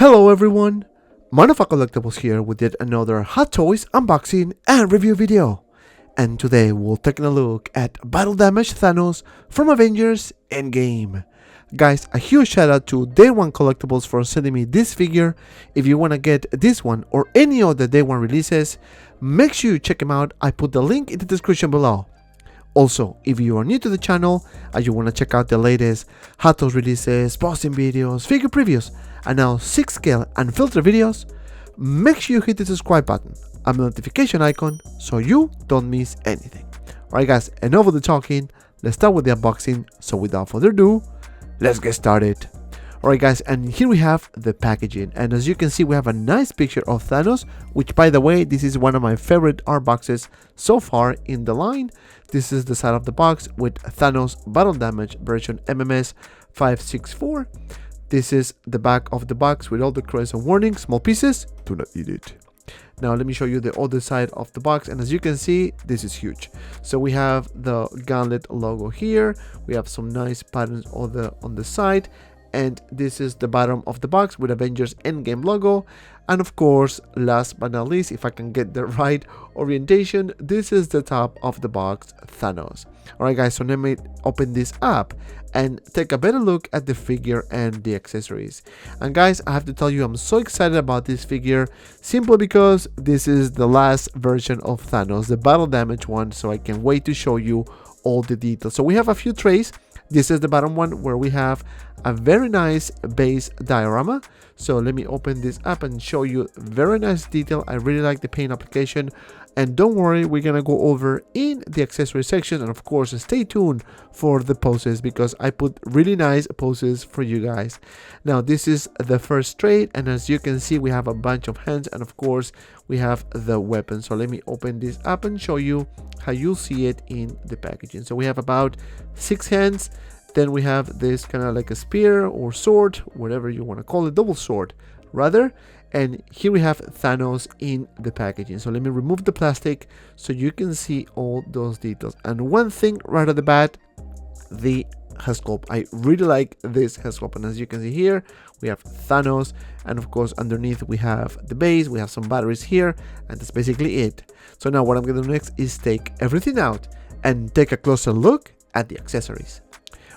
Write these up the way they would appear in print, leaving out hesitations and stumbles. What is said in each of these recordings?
Hello everyone, Manafa Collectibles here with yet another Hot Toys unboxing and review video. And today we'll take a look at Battle Damage Thanos from Avengers Endgame. Guys, a huge shout out to Day One Collectibles for sending me this figure. If you want to get this one or any other Day One releases, make sure you check them out. I put the link in the description below. Also, if you are new to the channel and you want to check out the latest Hot Toys releases, boxing videos, figure previews, and now 6 scale and filter videos, make sure you hit the subscribe button and the notification icon so you don't miss anything. Alright guys, enough of the talking, let's start with the unboxing. So without further ado, let's get started. Alright guys, and here we have the packaging, and as you can see we have a nice picture of Thanos, which by the way, this is one of my favorite art boxes so far in the line. This is the side of the box with Thanos Battle Damage version MMS 564. This is the back of the box with all the correction warnings, small pieces, do not eat it. Now let me show you the other side of the box, and as you can see, this is huge. So we have the Gauntlet logo here, we have some nice patterns on the side, and this is the bottom of the box with Avengers Endgame logo. And of course, last but not least, if I can get the right orientation, this is the top of the box, Thanos. Alright guys, so let me open this up and take a better look at the figure and the accessories. And guys, I have to tell you, I'm so excited about this figure simply because this is the last version of Thanos, the Battle Damage one, so I can't wait to show you all the details. So we have a few trays. This is the bottom one where we have a very nice base diorama. So let me open this up and show you very nice detail. I really like the paint application, and don't worry, we're gonna go over in the accessory section, and of course stay tuned for the poses because I put really nice poses for you guys. Now this is the first tray, and as you can see we have a bunch of hands, and of course we have the weapon. So let me open this up and show you how you'll see it in the packaging. So we have about 6 hands. Then we have this kind of like a spear or sword, whatever you want to call it, double sword rather. And here we have Thanos in the packaging. So let me remove the plastic so you can see all those details. And one thing right at the bat, the head sculpt. I really like this head sculpt, and as you can see here we have Thanos, and of course underneath we have the base, we have some batteries here, and that's basically it. So now what I'm gonna do next is take everything out and take a closer look at the accessories.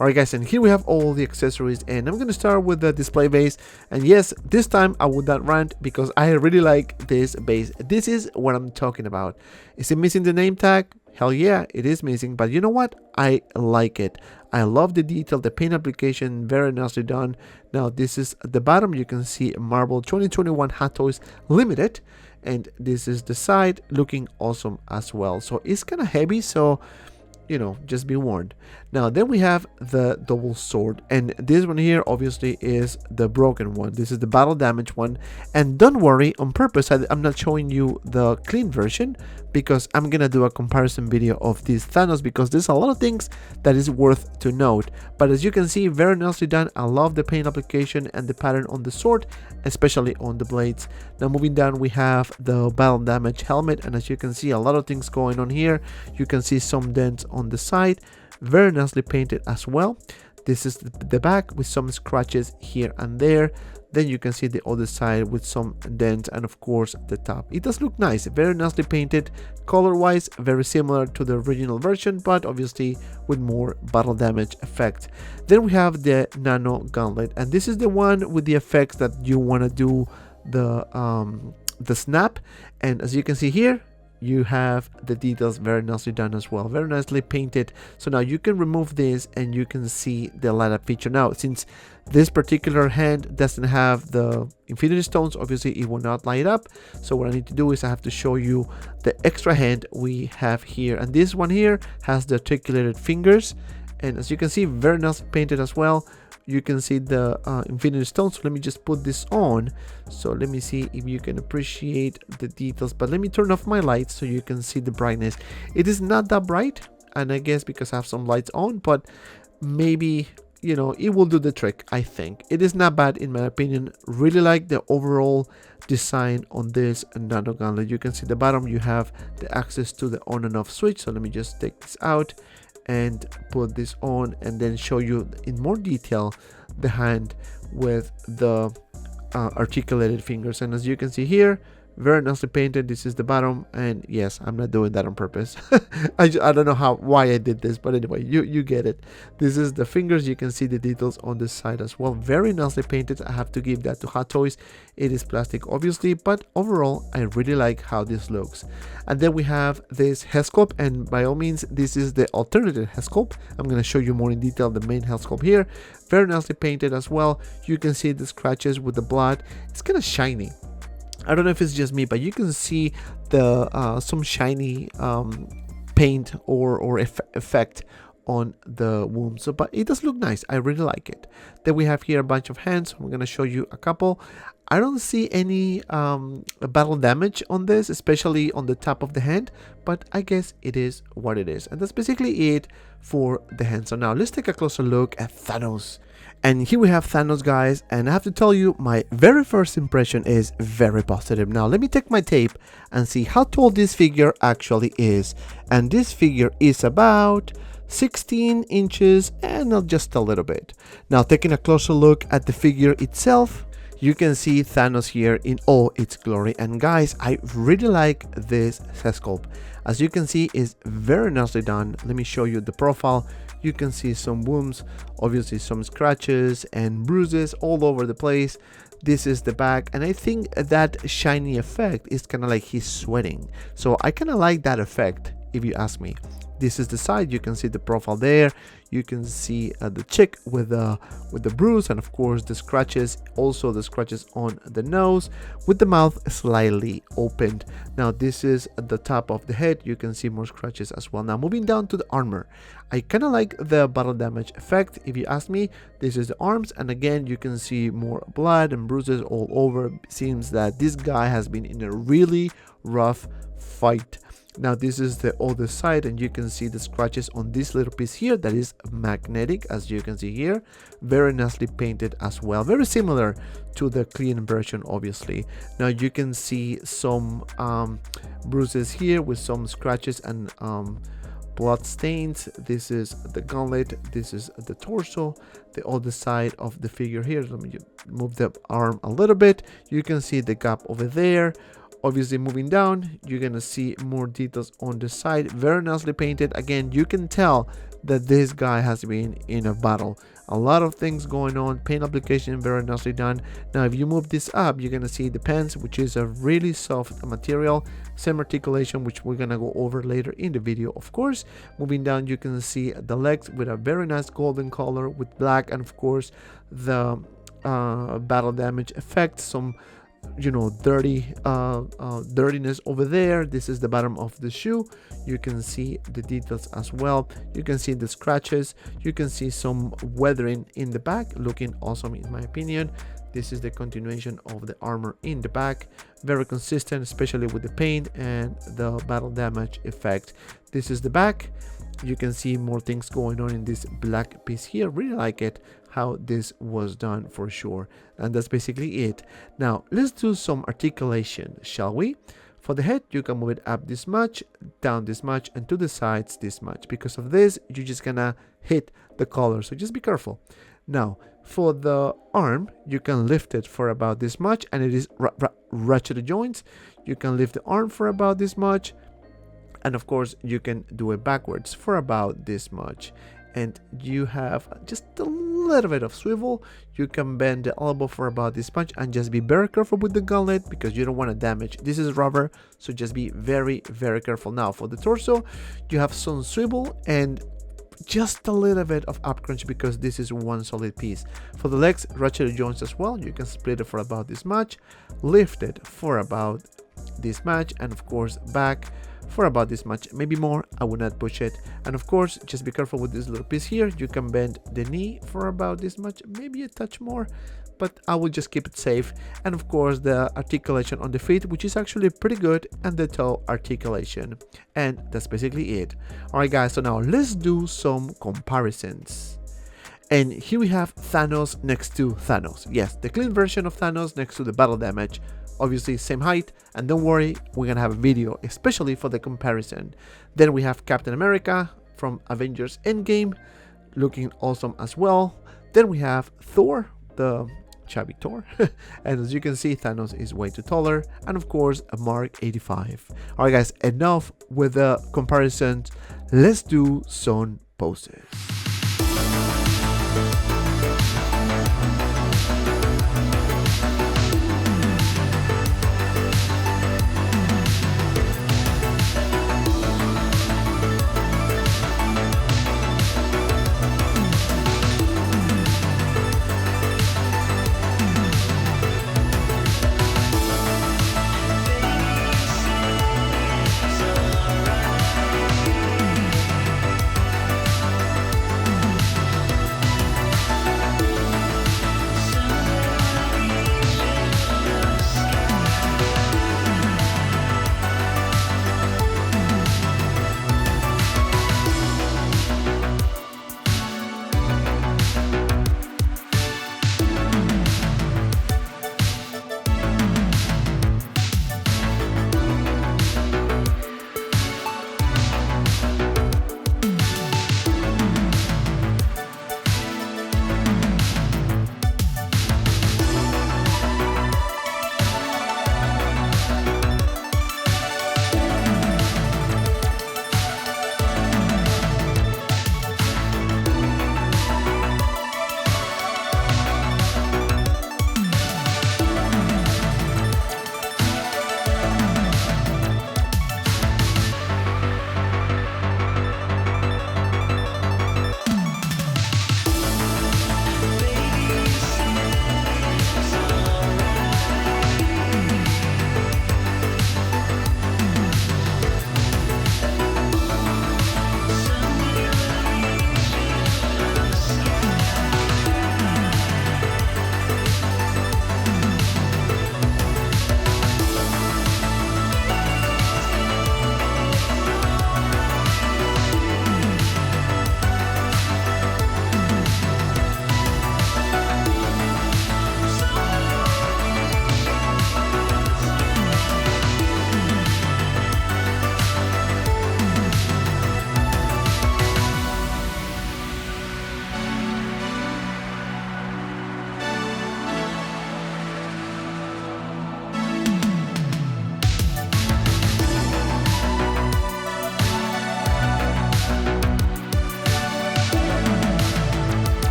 Alright guys, and here we have all the accessories, and I'm gonna start with the display base. And yes, this time I would not rant because I really like this base. This is what I'm talking about. Is it missing the name tag? Hell yeah, it is missing, but you know what? I like it. I love the detail, the paint application, very nicely done. Now this is the bottom, you can see Marvel 2021 Hot Toys Limited, and this is the side, looking awesome as well. So it's kind of heavy, so you know, just be warned. Now then we have the double sword, and this one here obviously is the broken one. This is the battle damage one, and don't worry, on purpose I'm not showing you the clean version because I'm gonna do a comparison video of this Thanos because there's a lot of things that is worth to note. But as you can see, very nicely done. I love the paint application and the pattern on the sword, especially on the blades. Now moving down, we have the battle damage helmet, and as you can see, a lot of things going on here. You can see some dents on the side, very nicely painted as well. This is the back with some scratches here and there. Then you can see the other side with some dents, and of course the top. It does look nice, very nicely painted, color wise very similar to the original version, but obviously with more battle damage effect. Then we have the nano gauntlet, and this is the one with the effects that you want to do the snap. And as you can see here, you have the details very nicely done as well, very nicely painted. So now you can remove this and you can see the light up feature. Now since this particular hand doesn't have the infinity stones, obviously it will not light up. So what I need to do is I have to show you the extra hand we have here, and this one here has the articulated fingers, and as you can see, very nicely painted as well. You can see the infinity stones. So let me just put this on. So let me see if you can appreciate the details, but let me turn off my lights so you can see the brightness. It is not that bright, and I guess because I have some lights on, but maybe, you know, it will do the trick. I think it is not bad in my opinion. Really like the overall design on this nano gauntlet. You can see the bottom, you have the access to the on and off switch. So let me just take this out and put this on, and then show you in more detail the hand with the articulated fingers. And as you can see here, very nicely painted. This is the bottom, and yes, I'm not doing that on purpose. I don't know why I did this, but anyway, you get it. This is the fingers. You can see the details on this side as well. Very nicely painted. I have to give that to Hot Toys. It is plastic, obviously, but overall, I really like how this looks. And then we have this head sculpt, and by all means, this is the alternative head sculpt. I'm going to show you more in detail the main head sculpt here. Very nicely painted as well. You can see the scratches with the blood. It's kind of shiny. I don't know if it's just me, but you can see the some shiny paint or effect on the wound. So, but it does look nice. I really like it. Then we have here a bunch of hands. I'm gonna show you a couple. I don't see any battle damage on this, especially on the top of the hand, but I guess it is what it is. And that's basically it for the hand. So now let's take a closer look at Thanos. And here we have Thanos, guys, and I have to tell you, my very first impression is very positive. Now let me take my tape and see how tall this figure actually is. And this figure is about 16 inches and not just a little bit. Now taking a closer look at the figure itself, you can see Thanos here in all its glory. And guys, I really like this head sculpt. As you can see, it's very nicely done. Let me show you the profile. You can see some wounds, obviously some scratches and bruises all over the place. This is the back, and I think that shiny effect is kind of like he's sweating. So I kind of like that effect, if you ask me. This is the side. You can see the profile there. You can see the chick with the bruise, and of course the scratches. Also the scratches on the nose, with the mouth slightly opened. Now this is at the top of the head. You can see more scratches as well. Now moving down to the armor, I kind of like the battle damage effect, if you ask me. This is the arms, and again you can see more blood and bruises all over. Seems that this guy has been in a really rough fight. Now this is the other side, and you can see the scratches on this little piece here that is magnetic, as you can see here. Very nicely painted as well, very similar to the clean version, obviously. Now you can see some bruises here with some scratches and blood stains. This is the gauntlet. This is the torso, the other side of the figure here. Let me move the arm a little bit. You can see the gap over there. Obviously moving down, you're gonna see more details on the side. Very nicely painted. Again, you can tell that this guy has been in a battle. A lot of things going on. Paint application very nicely done. Now if you move this up, you're gonna see the pants, which is a really soft material. Same articulation, which we're gonna go over later in the video, of course. Moving down, you can see the legs with a very nice golden color with black, and of course the battle damage effect. Some dirtiness over there. This is the bottom of the shoe. You can see the details as well. You can see the scratches. You can see some weathering in the back, looking awesome in my opinion. This is the continuation of the armor in the back. Very consistent, especially with the paint and the battle damage effect. This is the back. You can see more things going on in this black piece here. Really like it, how this was done for sure. And that's basically it. Now let's do some articulation, shall we? For the head, you can move it up this much, down this much, and to the sides this much. Because of this, you're just gonna hit the collar, so just be careful. Now for the arm, you can lift it for about this much, and it is ratchet joints. You can lift the arm for about this much, and of course you can do it backwards for about this much. And you have just a little bit of swivel. You can bend the elbow for about this much, and just be very careful with the gauntlet because you don't want to damage. This is rubber, so just be very careful. Now for the torso, you have some swivel and just a little bit of up crunch because this is one solid piece. For the legs, ratchet joints as well. You can split it for about this much, lift it for about this much, and of course back for about this much, maybe more. I would not push it. And of course, just be careful with this little piece here. You can bend the knee for about this much, maybe a touch more, but I will just keep it safe. And of course the articulation on the feet, which is actually pretty good, and the toe articulation. And that's basically it. All right guys, so now let's do some comparisons. And here we have Thanos next to Thanos. Yes, the clean version of Thanos next to the battle damage. Obviously same height, and don't worry, we're gonna have a video especially for the comparison. Then we have Captain America from Avengers Endgame, looking awesome as well. Then we have Thor, the chubby Thor. And as you can see, Thanos is way too taller, and of course a Mark 85. Alright guys, enough with the comparisons, let's do some poses.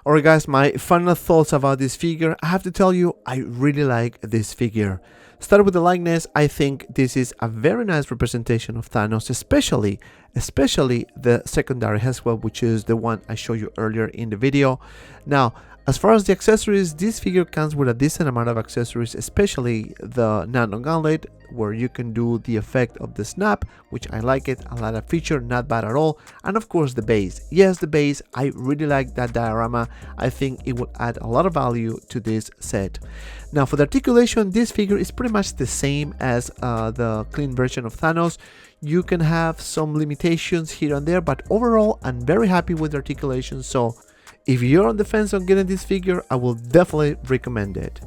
Alright guys, my final thoughts about this figure. I have to tell you, I really like this figure. Starting with the likeness, I think this is a very nice representation of Thanos, especially the secondary headwell, which is the one I showed you earlier in the video. Now, as far as the accessories, this figure comes with a decent amount of accessories, especially the nano gauntlet, where you can do the effect of the snap, which I like it, a lot of feature, not bad at all. And of course the base. Yes, the base, I really like that diorama. I think it will add a lot of value to this set. Now for the articulation, this figure is pretty much the same as the clean version of Thanos. You can have some limitations here and there, but overall I'm very happy with the articulation. So if you're on the fence on getting this figure, I will definitely recommend it.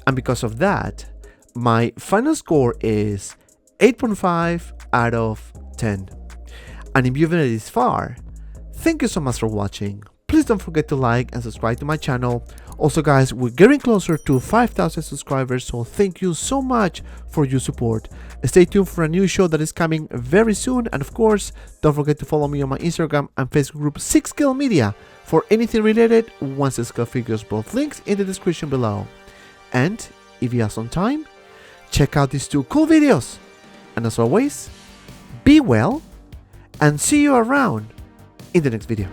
And because of that, my final score is 8.5 out of 10. And if you've made it this far, thank you so much for watching. Please don't forget to like and subscribe to my channel. Also guys, we're getting closer to 5,000 subscribers, so thank you so much for your support. Stay tuned for a new show that is coming very soon, and of course, don't forget to follow me on my Instagram and Facebook group 6Scale Media for anything related 1/6 figures, both links in the description below. And if you have some time, check out these two cool videos. And as always, be well, and see you around in the next video.